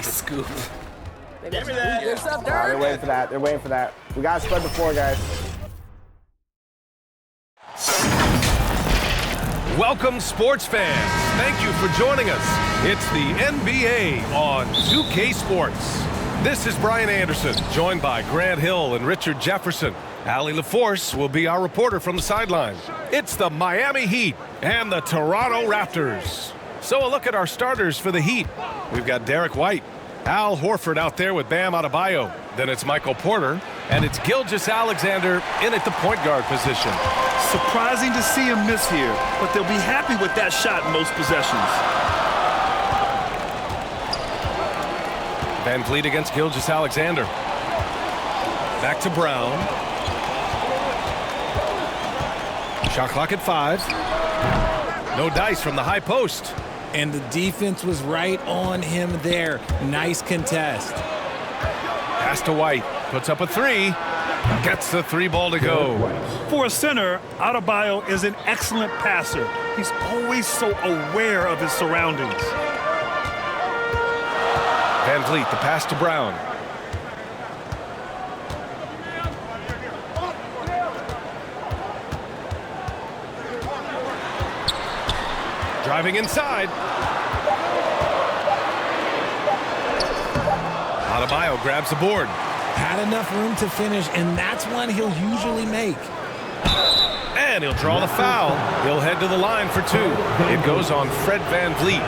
Scoop. Give me that. Good stuff, They're Dirk. waiting for that. They're waiting for that. We got to spread the floor, guys. Welcome, sports fans. Thank you for joining us. It's the NBA on 2K Sports. This is Brian Anderson, joined by Grant Hill and Richard Jefferson. Allie LaForce will be our reporter from the sideline. It's the Miami Heat and the Toronto Raptors. So a look at our starters for the Heat. We've got Derek White, Al Horford out there with Bam Adebayo. Then it's Michael Porter, and it's Gilgeous-Alexander in at the point guard position. Surprising to see him miss here, but they'll be happy with that shot in most possessions. Van Vliet against Gilgeous-Alexander. Back to Brown. Shot clock at 5. No dice from the high post. And the defense was right on him there. Nice contest. Pass to White. Puts up a 3. Gets the 3 ball to go. For a center, Adebayo is an excellent passer. He's always so aware of his surroundings. Van Vliet, the pass to Brown. Driving inside. Adebayo grabs the board. Had enough room to finish, and that's one he'll usually make. And he'll draw the foul. He'll head to the line for 2. It goes on Fred Van Vliet.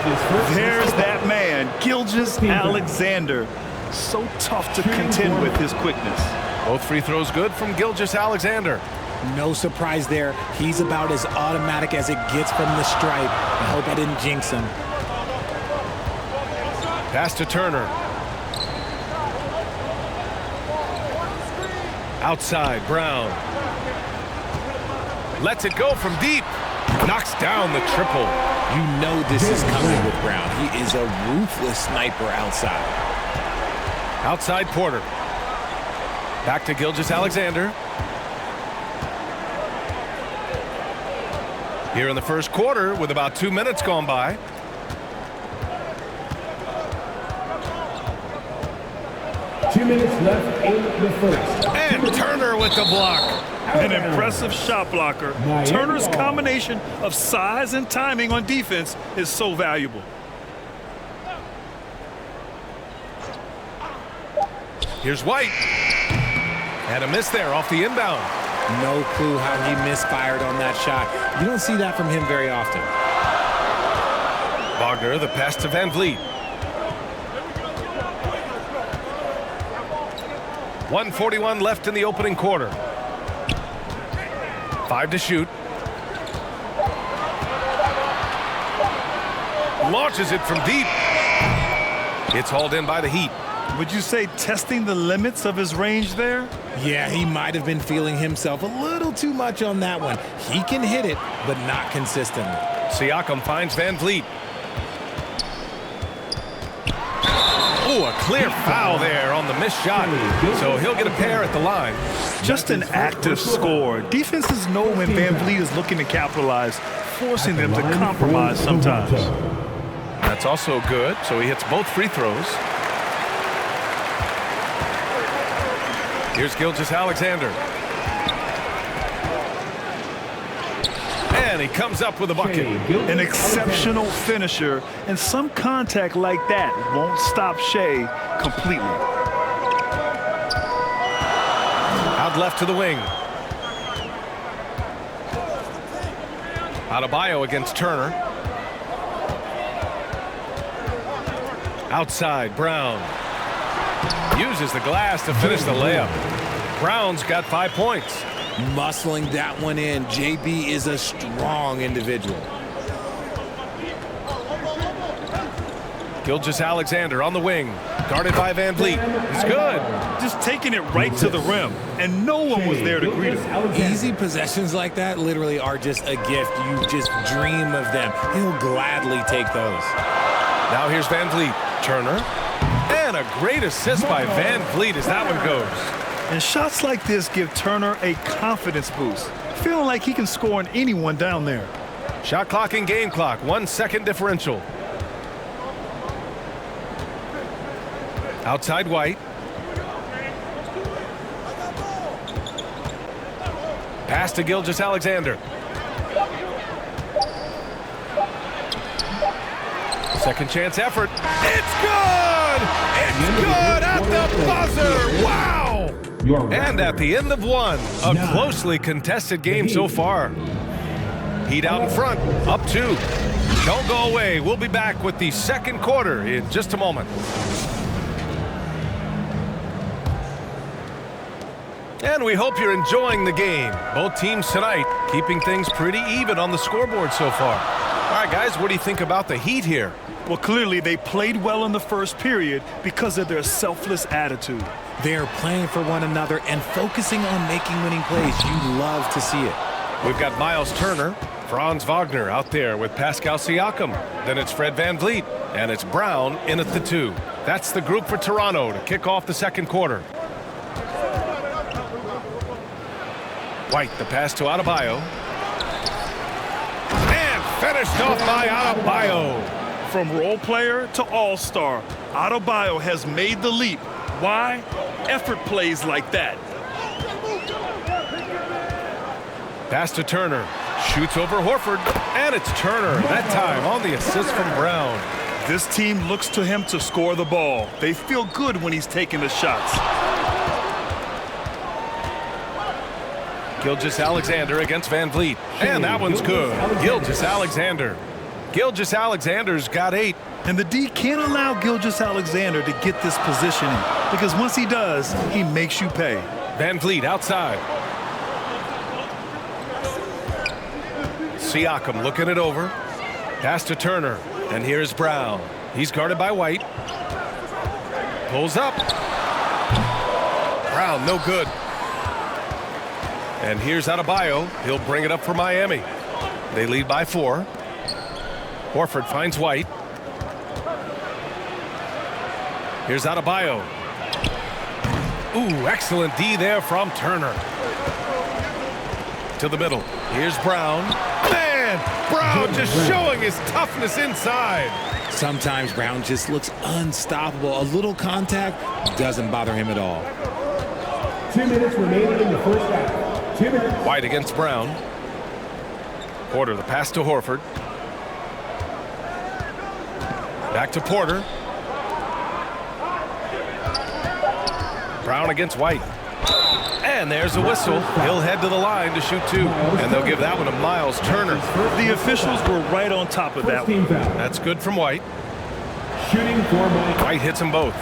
There's that man, Gilgeous-Alexander. So tough to contend with his quickness. Both free throws good from Gilgeous-Alexander. No surprise there. He's about as automatic as it gets from the stripe. I hope I didn't jinx him. Pass to Turner. Outside, Brown. Lets it go from deep. Knocks down the triple. You know this is coming with Brown. He is a ruthless sniper outside. Outside Porter. Back to Gilgeous-Alexander. Here in the first quarter with about 2 minutes gone by. Two minutes left in the first. And Turner with the block. An impressive shot blocker. Turner's combination of size and timing on defense is so valuable. Here's White. And a miss there off the inbound. No clue how he misfired on that shot. You don't see that from him very often. Wagner, the pass to Van Vliet. 1:41 left in the opening quarter. 5 to shoot. Launches it from deep. It's hauled in by the Heat. Would you say testing the limits of his range there? Yeah, he might have been feeling himself a little too much on that one. He can hit it, but not consistently. Siakam finds Van Vliet. Oh, a clear foul there on the missed shot. So he'll get a pair at the line. Just an active scorer. Defenses know when Van Vliet is looking to capitalize, forcing them to compromise sometimes. That's also good, so he hits both free throws. Here's Gilgeous-Alexander. And he comes up with a bucket. An exceptional finisher, and some contact like that won't stop Shea completely. Out left to the wing. Adebayo against Turner. Outside, Brown. Uses the glass to finish the layup. Brown's got 5 points. Muscling that one in. JB is a strong individual. Gilgeous-Alexander on the wing. Guarded by Van Vliet. It's good. Just taking it right to the rim, and no one was there to greet him. Easy possessions like that literally are just a gift. You just dream of them. He'll gladly take those. Now here's Van Vliet. Turner. And a great assist by Van Vliet as that one goes. And shots like this give Turner a confidence boost, feeling like he can score on anyone down there. Shot clock and game clock, 1 second differential. Outside White. Pass to Gilgeous-Alexander. Second chance effort. It's good! It's good at the buzzer! Wow! And at the end of one, a closely contested game so far. Heat out in front, up 2. Don't go away. We'll be back with the second quarter in just a moment. And we hope you're enjoying the game. Both teams tonight keeping things pretty even on the scoreboard so far. All right, guys, what do you think about the Heat here? Well, clearly they played well in the first period because of their selfless attitude. They are playing for one another and focusing on making winning plays. You love to see it. We've got Miles Turner, Franz Wagner out there with Pascal Siakam. Then it's Fred VanVleet, and it's Brown in at the 2. That's the group for Toronto to kick off the second quarter. White, the pass to Adebayo. And finished off by Adebayo. From role player to all-star, Adebayo has made the leap. Why? Effort plays like that. Pass to Turner. Shoots over Horford. And it's Turner, that time on the assist from Brown. This team looks to him to score the ball. They feel good when he's taking the shots. Gilgeous-Alexander against VanVleet. And that one's good. Gilgeous-Alexander. Gilgeous-Alexander's got 8. And the D can't allow Gilgeous-Alexander to get this positioning, because once he does, he makes you pay. VanVleet outside. Siakam looking it over. Pass to Turner. And here's Brown. He's guarded by White. Pulls up. Brown, no good. And here's Adebayo. He'll bring it up for Miami. They lead by 4. Horford finds White. Here's Adebayo. Ooh, excellent D there from Turner. To the middle. Here's Brown. Man, Brown just showing his toughness inside. Sometimes Brown just looks unstoppable. A little contact doesn't bother him at all. 2 minutes remaining in the first half. 2 minutes. White against Brown. Porter, the pass to Horford. Back to Porter. Brown against White. And there's a whistle. He'll head to the line to shoot 2. And they'll give that one to Miles Turner. The officials were right on top of that one. That's good from White. Shooting for Mike. White hits them both.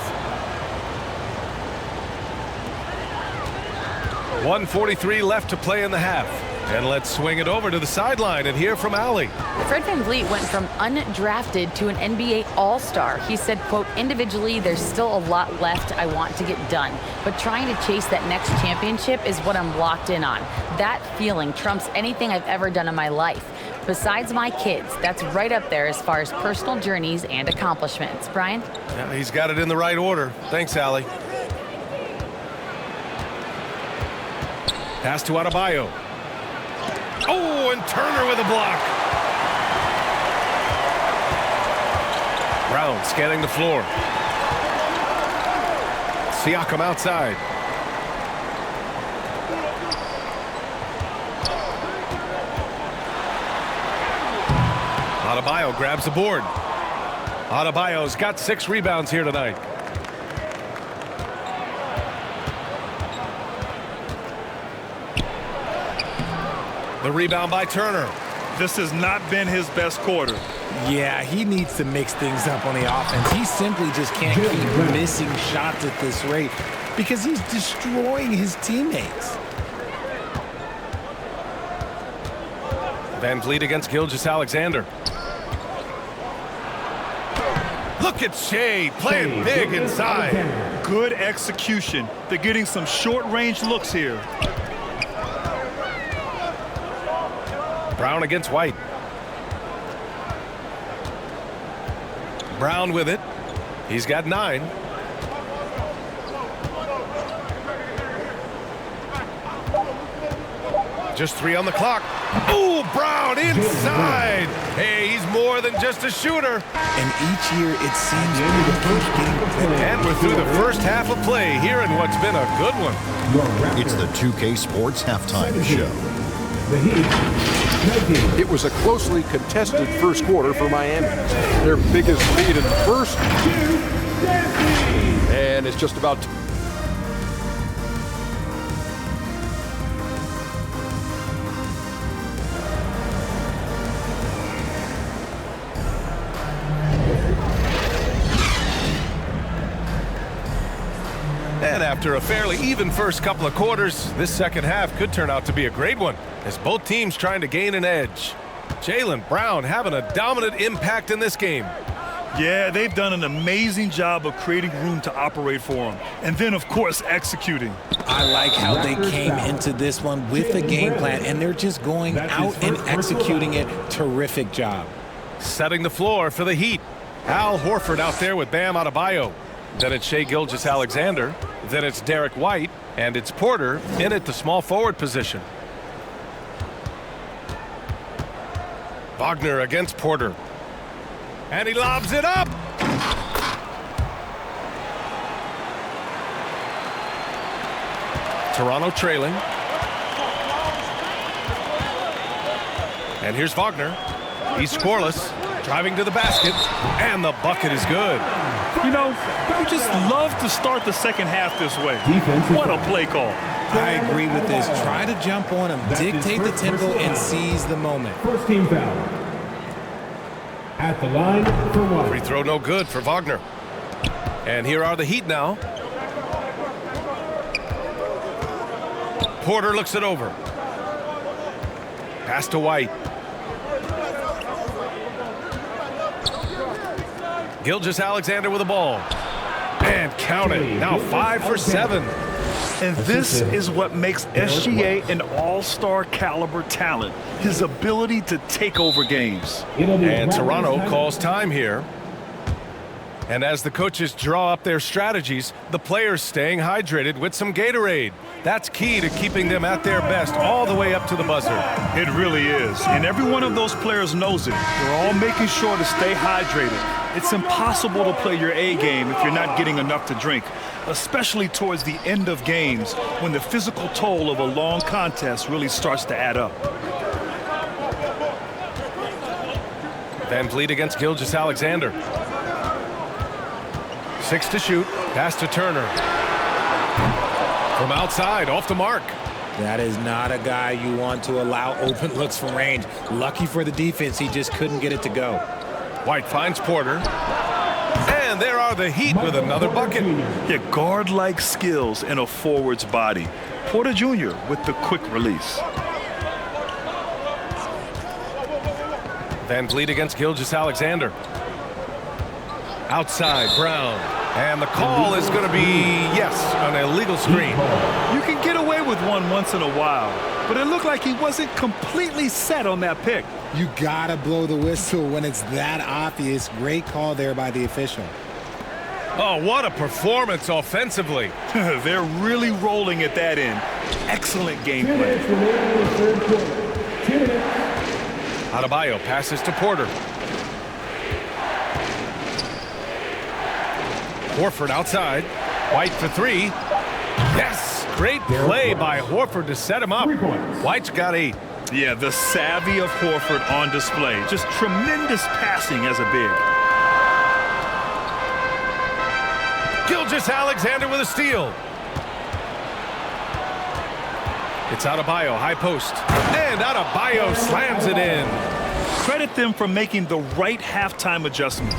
1:43 left to play in the half. And let's swing it over to the sideline and hear from Allie. Fred VanVleet went from undrafted to an NBA All-Star. He said, quote, individually, there's still a lot left I want to get done, but trying to chase that next championship is what I'm locked in on. That feeling trumps anything I've ever done in my life. Besides my kids, that's right up there as far as personal journeys and accomplishments. Brian? Yeah, he's got it in the right order. Thanks, Allie. Pass to Adebayo. Oh, and Turner with a block. Brown scanning the floor. Siakam outside. Adebayo grabs the board. Adebayo's got 6 rebounds here tonight. The rebound by Turner. This has not been his best quarter. Yeah, he needs to mix things up on the offense. He simply just can't keep missing shots at this rate because he's destroying his teammates. VanVleet against Gilgeous-Alexander. Look at Shea playing big inside. Good execution. They're getting some short-range looks here. Brown against White. Brown with it. He's got 9. Just 3 on the clock. Ooh, Brown inside. Hey, he's more than just a shooter. And each year it seems Brown keeps getting better. And we're through the first half of play here in what's been a good one. It's the 2K Sports Halftime Show. The Heat, 19. It was a closely contested first quarter for Miami. Their biggest lead in the first. And it's just about And after a fairly even first couple of quarters, this second half could turn out to be a great one as both teams trying to gain an edge. Jaylen Brown having a dominant impact in this game. Yeah, they've done an amazing job of creating room to operate for him. And then, of course, executing. I like how they came into this one with a game plan, and they're just going out and executing it. Terrific job. Setting the floor for the Heat. Al Horford out there with Bam Adebayo. Then it's Shai Gilgeous-Alexander. Then it's Derek White. And it's Porter in at the small forward position. Wagner against Porter. And he lobs it up. Toronto trailing. And here's Wagner. He's scoreless. Driving to the basket. And the bucket is good. You know, you just love to start the second half this way. What a play call. I agree with this. Try to jump on him, dictate the tempo, and seize the moment. First team foul. At the line for one. Free throw no good for Wagner. And here are the Heat now. Porter looks it over. Pass to White. Gilgeous-Alexander with the ball. And count it. Now 5 for 7. And this is what makes SGA an all-star caliber talent. His ability to take over games. And Toronto calls time here. And as the coaches draw up their strategies, the players staying hydrated with some Gatorade. That's key to keeping them at their best all the way up to the buzzer. It really is. And every one of those players knows it. They're all making sure to stay hydrated. It's impossible to play your A game if you're not getting enough to drink, especially towards the end of games when the physical toll of a long contest really starts to add up. Van Vliet against Gilgeous-Alexander. 6 to shoot. Pass to Turner. From outside, off the mark. That is not a guy you want to allow open looks from range. Lucky for the defense, he just couldn't get it to go. White finds Porter. And there are the Heat with another bucket. Yeah, guard-like skills in a forward's body. Porter Jr. with the quick release. Van Vliet against Gilgeous-Alexander. Outside, Brown. And the call is going to be, yes, an illegal screen. You can get away with one once in a while, but it looked like he wasn't completely set on that pick. You gotta blow the whistle when it's that obvious. Great call there by the official. Oh, what a performance offensively. They're really rolling at that end. Excellent gameplay. Adebayo passes to Porter. Horford outside. White for 3. Yes! Great play by Horford to set him up. White's got 8. Yeah, the savvy of Horford on display. Just tremendous passing as a big. Gilgeous-Alexander with a steal. It's Adebayo, high post. And Adebayo slams it in. Credit them for making the right halftime adjustments.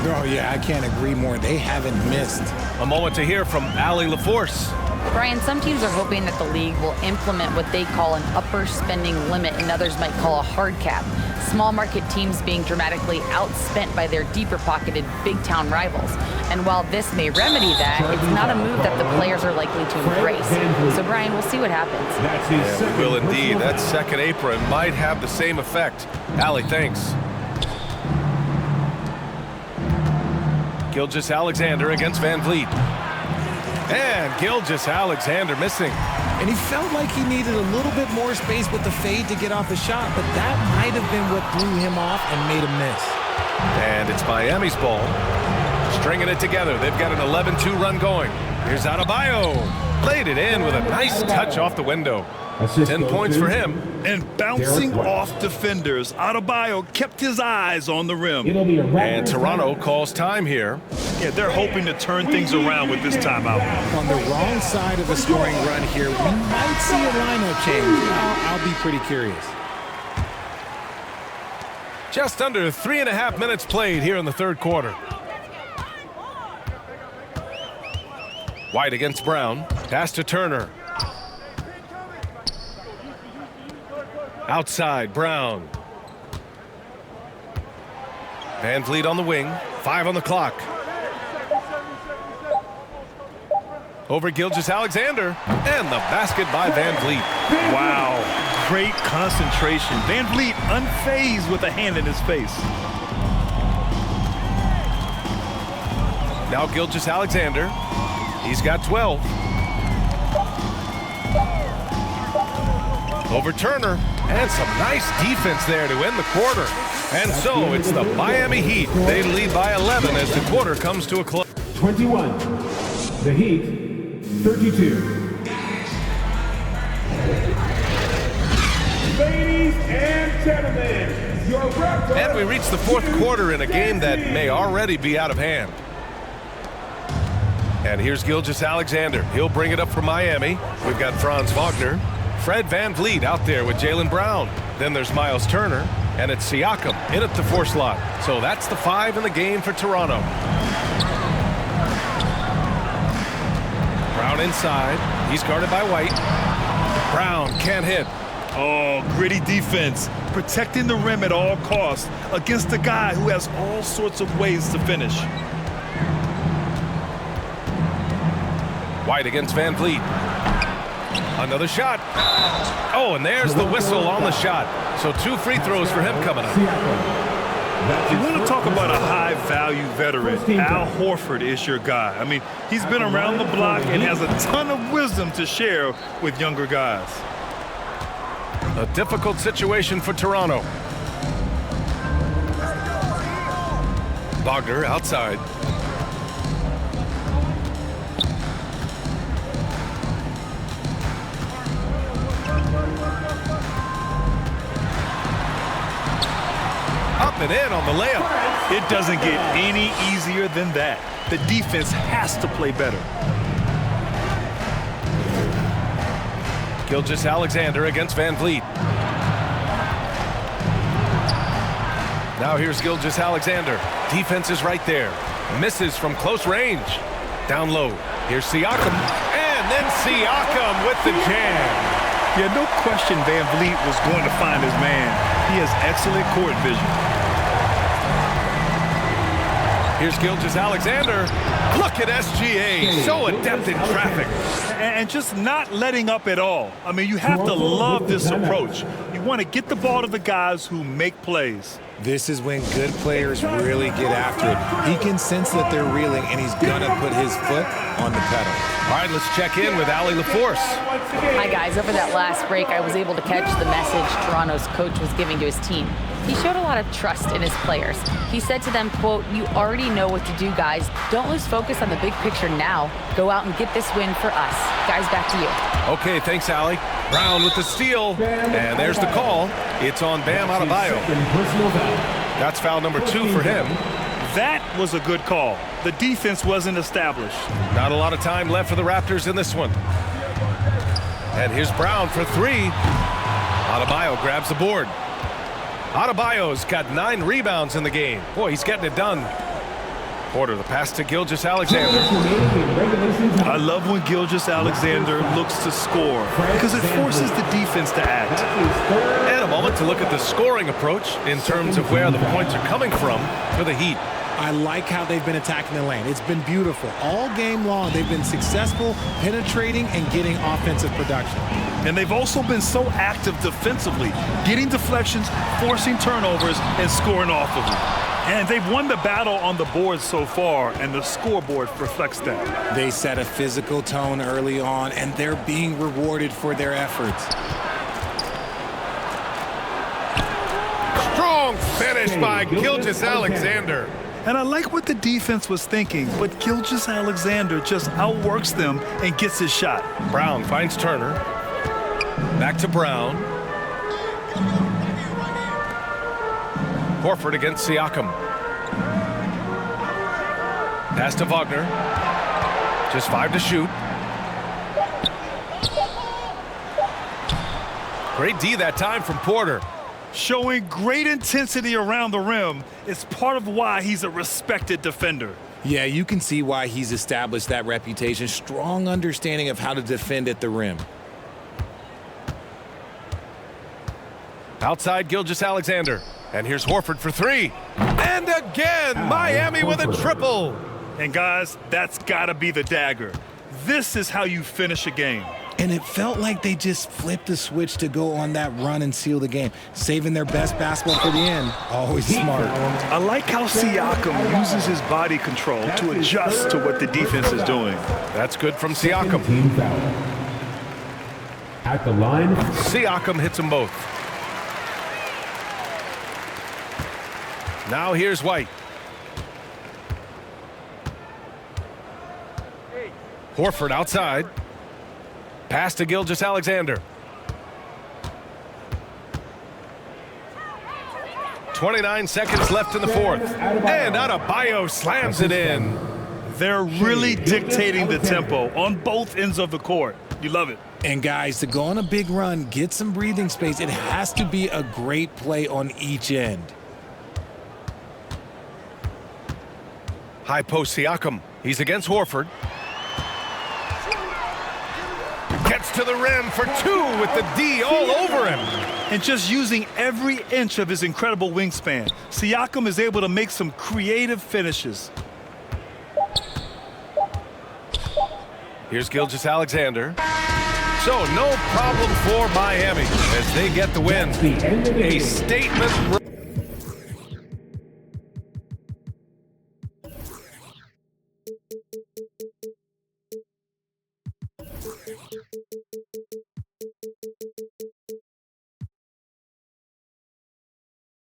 Oh, yeah, I can't agree more. They haven't missed. A moment to hear from Allie LaForce. Brian, some teams are hoping that the league will implement what they call an upper spending limit and others might call a hard cap. Small market teams being dramatically outspent by their deeper pocketed big town rivals. And while this may remedy that, it's not a move that the players are likely to embrace. So Brian, we'll see what happens. Yeah, we will indeed. That second apron might have the same effect. Allie, thanks. Gilgeous-Alexander against Van Vliet. And Gilgeous-Alexander missing. And he felt like he needed a little bit more space with the fade to get off a shot, but that might have been what threw him off and made him miss. And it's Miami's ball. Stringing it together. They've got an 11-2 run going. Here's Adebayo. Laid it in with a nice touch off the window. 10 points for him. And bouncing off defenders, Adebayo kept his eyes on the rim. And Toronto calls time here. Yeah, they're hoping to turn things around with this timeout. On the wrong side of a scoring run here, we might see a lineup change. I'll be pretty curious. Just under 3.5 minutes played here in the third quarter. White against Brown. Pass to Turner. Outside, Brown. Van Vliet on the wing. 5 on the clock. Over Gilgeous-Alexander. And the basket by Van Vliet. Wow, great concentration. Van Vliet unfazed with a hand in his face. Now Gilgeous-Alexander. He's got 12. Over Turner. And some nice defense there to end the quarter. And so it's the Miami Heat. They lead by 11 as the quarter comes to a close. 21. The Heat, 32. Ladies and gentlemen, your Raptors. And we reach the fourth quarter in a game that may already be out of hand. And here's Gilgeous-Alexander. He'll bring it up for Miami. We've got Franz Wagner. Fred Van Vliet out there with Jaylen Brown. Then there's Miles Turner. And it's Siakam in at the 4 slot. So that's the 5 in the game for Toronto. Brown inside. He's guarded by White. Brown can't hit. Oh, gritty defense. Protecting the rim at all costs against a guy who has all sorts of ways to finish. White against Van Vliet. Another shot. Oh, and there's the whistle on the shot. So 2 free throws for him coming up. You want to talk about a high-value veteran. Al Horford is your guy. I mean, he's been around the block and has a ton of wisdom to share with younger guys. A difficult situation for Toronto. Wagner outside. Up and in on the layup. It doesn't get any easier than that. The defense has to play better. Gilgeous-Alexander against Van Vliet. Now here's Gilgeous-Alexander. Defense is right there. Misses from close range. Down low. Here's Siakam. And then Siakam with the jam. Yeah, no question Van Vliet was going to find his man. He has excellent court vision. Here's Gilgeous-Alexander. Look at SGA. So adept in traffic. And just not letting up at all. I mean, you have to love this approach. You want to get the ball to the guys who make plays. This is when good players really get after it. He can sense that they're reeling, and he's going to put his foot on the pedal. All right, let's check in with Allie LaForce. Hi, guys. Over that last break, I was able to catch the message Toronto's coach was giving to his team. He showed a lot of trust in his players. He said to them, quote, "You already know what to do, guys. Don't lose focus on the big picture now. Go out and get this win for us." Guys, back to you. Okay, thanks, Allie. Brown with the steal. And there's the call. It's on Bam Adebayo. That's foul number 2 for him. That was a good call. The defense wasn't established. Not a lot of time left for the Raptors in this one. And here's Brown for 3. Adebayo grabs the board. Adebayo's got 9 rebounds in the game. Boy, he's getting it done. Porter, the pass to Gilgeous-Alexander. I love when Gilgeous-Alexander looks to score because it forces the defense to act. And a moment to look at the scoring approach in terms of where the points are coming from for the Heat. I like how they've been attacking the lane. It's been beautiful. All game long, they've been successful penetrating and getting offensive production. And they've also been so active defensively, getting deflections, forcing turnovers, and scoring off of them. And they've won the battle on the board so far, and the scoreboard reflects that. They set a physical tone early on, and they're being rewarded for their efforts. Strong finish by Gilgeous-Alexander. And I like what the defense was thinking, but Gilgeous-Alexander just outworks them and gets his shot. Brown finds Turner. Back to Brown. Horford against Siakam. Pass to Wagner. Just 5 to shoot. Great D that time from Porter. Showing great intensity around the rim is part of why he's a respected defender. Yeah, you can see why he's established that reputation. Strong understanding of how to defend at the rim. Outside Gilgeous-Alexander. And here's Horford for 3. And again, Miami with a triple. And guys, that's got to be the dagger. This is how you finish a game. And it felt like they just flipped the switch to go on that run and seal the game, saving their best basketball for the end. Always smart. I like how Siakam uses his body control to adjust to what the defense is doing. That's good from Siakam. Team foul. At the line. Siakam hits them both. Now here's White. Horford outside. Pass to Gilgeous-Alexander. 29 seconds left in the fourth. And Adebayo slams it in. They're really dictating the tempo on both ends of the court. You love it. And guys, to go on a big run, get some breathing space, it has to be a great play on each end. High post Siakam. He's against Horford. Gets to the rim for 2 with the D all over him. And just using every inch of his incredible wingspan, Siakam is able to make some creative finishes. Here's Gilgeous-Alexander. So no problem for Miami as they get the win. A statement.